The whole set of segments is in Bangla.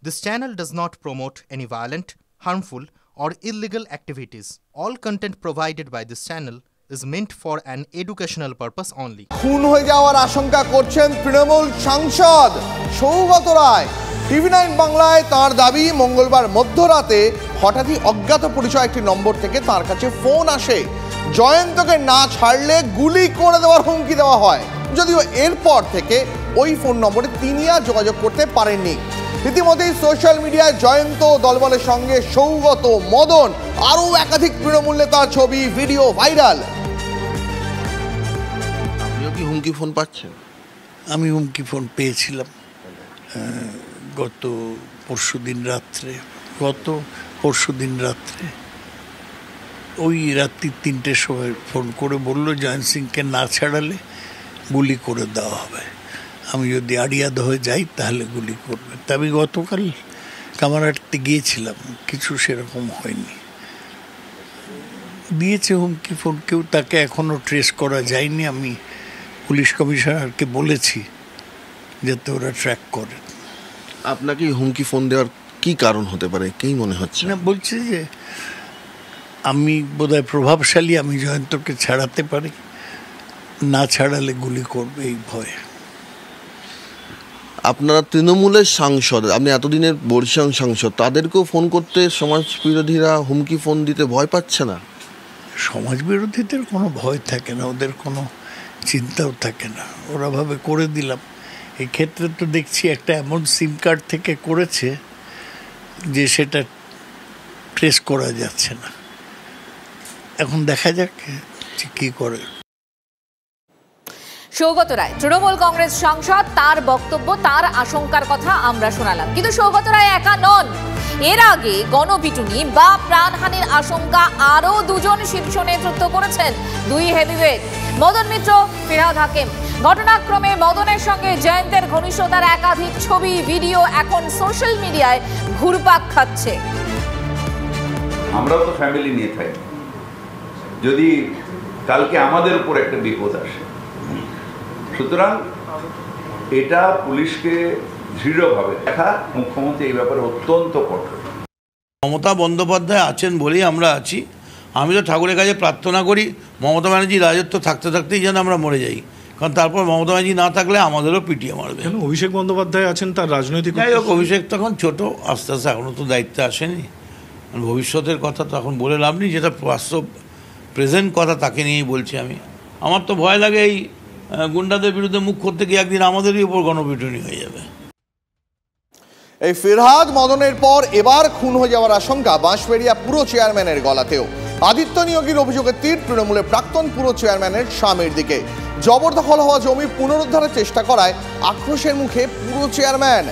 This channel does not promote any violent, harmful, or illegal activities. All content provided by this channel is meant for an educational purpose only. খুন হয়ে যাওয়ার আশঙ্কা করছেন তৃণমূল সাংসদ সৌগত রায়। টিভি9 বাংলায় তার দাবি, মঙ্গলবার মধ্যরাতে হঠাৎই অজ্ঞাত পরিচয় একটি নম্বর থেকে তার কাছে ফোন আসে। জয়ন্তকে না ছাড়লে গুলি করে দেওয়ার হুমকি দেওয়া হয়। যদিও এরপর থেকে ওই ফোন নম্বরে তিনি আর যোগাযোগ করতে পারেননি। ইতিমধ্যেই সোশ্যাল মিডিয়ায় জয়ন্ত দলবলের সঙ্গে সৌগত, মদন আরও একাধিক তৃণমূল নেতার ছবি, ভিডিও ভাইরাল। আপনিও কি হুমকি ফোন পাচ্ছেন? আমি হুমকি ফোন পেয়েছিলাম গত পরশুদিন রাত্রে ওই রাত্রি 3টের সময় ফোন করে বলল জয়ন্ত সিংকে না ছাড়ালে গুলি করে দেওয়া হবে, আমি যদি আড়িয়াদ হয়ে যাই তাহলে গুলি করবে। তা আমি গতকাল কামারহাটিতে গিয়েছিলাম, কিছু সেরকম হয়নি। দিয়েছে হুমকি ফোন, কেউ তাকে এখনও ট্রেস করা যায়নি। আমি পুলিশ কমিশনারকে বলেছি যাতে ওরা ট্র্যাক করে। আপনাকে হুমকি ফোন দেওয়ার কি কারণ হতে পারে, কি মনে হচ্ছে? না, বলছে যে আমি বোধহয় প্রভাবশালী, আমি জয়ন্তকে ছাড়াতে পারি, না ছাড়ালে গুলি করবে এই ভয়ে। আপনারা তৃণমূলের সাংসদ, আপনি এতদিনের বর্ষিয়াং সাংসদ, তাদেরকেও ফোন করতে সমাজ বিরোধীরা হুমকি ফোন দিতে ভয় পাচ্ছে না? সমাজ বিরোধীদের কোনো ভয় থাকে না, ওদের কোনো চিন্তাও থাকে না, ওরা ভাবে করে দিলাম। এই ক্ষেত্রে তো দেখছি একটা এমন সিম কার্ড থেকে করেছে যে সেটা ট্রেস করা যাচ্ছে না। এখন দেখা যাক কি করে। সৌগত রায় তৃণমূল কংগ্রেস সাংসদ, তার বক্তব্য, তার আশঙ্কার কথা আমরা শোনালাম। কিন্তু সৌগত রায় একা নন। এর আগে গণপিটুনি বা প্রাণহানির আশঙ্কা আরও দুজন শীর্ষ নেতৃত্ব করেছেন, দুই হেভিওয়েট, মদন মিত্র, ফিরহাদ হাকিম। ঘটনাক্রমে মদনের সঙ্গে জয়ন্তের ঘনিষ্ঠতার একাধিক ছবি, ভিডিও এখন সোশ্যাল মিডিয়ায় ঘুরপাক খাচ্ছে। আমরাও তো ফ্যামিলি নিয়ে থাকি, যদি কালকে আমাদের উপর একটা বিপদ আসে, সুতরাং এটা পুলিশকে দৃঢ়ভাবে দেখা। মুখ্যমন্ত্রী এই ব্যাপারে অত্যন্ত কঠোর। মমতা বন্দ্যোপাধ্যায় আছেন বলেই আমরা আছি। আমি তো ঠাকুরের কাছে প্রার্থনা করি মমতা ব্যানার্জির রাজত্ব থাকতে থাকতেই যেন আমরা মরে যাই, কারণ তারপর মমতা ব্যানার্জি না থাকলে আমাদেরও পিটিয়ে মারবে। অভিষেক বন্দ্যোপাধ্যায় আছেন, তার রাজনৈতিক, যাই হোক, অভিষেক তখন ছোট, আস্তে আস্তে এখনও তো দায়িত্বে আসেনি। ভবিষ্যতের কথা তো এখন বলে লাভ নেই, যেটা বাস্তব প্রেজেন্ট কথা তাকে নিয়েই বলছি আমি। আমার তো ভয় লাগে এই গুন্ডাদের বিরুদ্ধে মুখ করতে গিয়ে একদিন আমাদেরই উপর গণপিটুনি হয়ে যাবে। এই ফিরহাদ মদনের পর এবার খুন হয়ে যাওয়ার আশঙ্কা বাঁশবেড়িয়া পুরো চেয়ারম্যানের গলাতেও। আদিত্য নিয়োগীর অভিযোগের তীর তৃণমূলের প্রাক্তন পুরো চেয়ারম্যানের স্বামীর দিকে। জবরদখল হওয়া জমি পুনরুদ্ধারের চেষ্টা করায় আক্রোশের মুখে পুরো চেয়ারম্যান।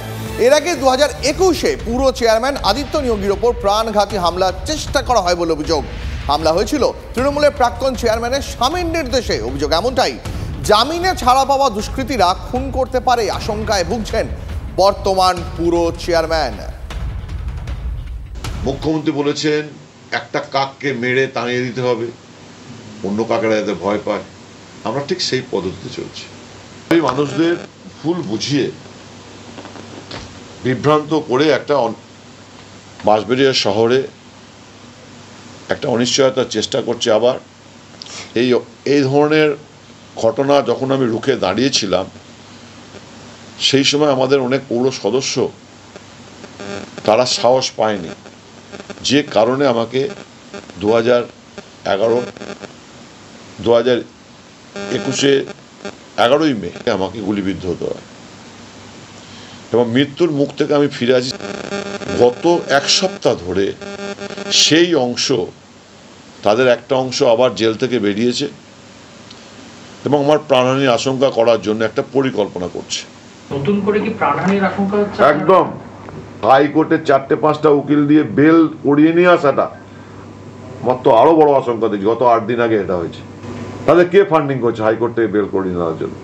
এর আগে 2021-এ পুরো চেয়ারম্যান আদিত্য নিয়োগীর ওপর প্রাণঘাতী হামলার চেষ্টা করা হয় বলে অভিযোগ। হামলা হয়েছিল তৃণমূলের প্রাক্তন চেয়ারম্যানের স্বামীর নির্দেশে। অভিযোগ এমনটাই, জামিনে ছাড়া পাওয়া দুষ্কৃতীরা খুন করতে পারে আশঙ্কায় ভুগছেন বর্তমান পুরো চেয়ারম্যান। মুখ্যমন্ত্রী বলেছেন একটা কাককে মেরে তাড়িয়ে দিতে হবে, অন্য কাকেরা যাতে ভয় পায়। আমরা ঠিক সেই পদ্ধতিতে চলছি। এই মানুষদের ভুল বুঝিয়ে বিভ্রান্ত করে একটা বাঁশবেড়িয়া শহরে একটা অনিশ্চয়তার চেষ্টা করছে। আবার এই ধরনের ঘটনা যখন আমি রুখে দাঁড়িয়েছিলাম, সেই সময় আমাদের অনেক পৌর সদস্য তারা সাহস পায়নি, যে কারণে আমাকে 2021-এ 11ই মে আমাকে গুলিবিদ্ধ হতে হয় এবং মৃত্যুর মুখ থেকে আমি ফিরে আসি। গত 1 সপ্তাহ ধরে সেই অংশ, তাদের একটা অংশ আবার জেল থেকে বেরিয়েছে এবং আমার প্রাণহানির আশঙ্কা করার জন্য একটা পরিকল্পনা করছে। নতুন করে কি প্রাণহানির আশঙ্কা হচ্ছে? একদম। হাইকোর্টে 4-5টা উকিল দিয়ে বেল করিয়ে নিয়ে আসাটা আমার তো আরো বড় আশঙ্কা দেখছি। গত 8 দিন আগে এটা হয়েছে। তাহলে কে ফান্ডিং করছে হাইকোর্ট থেকে বেল করিয়ে নেওয়ার জন্য?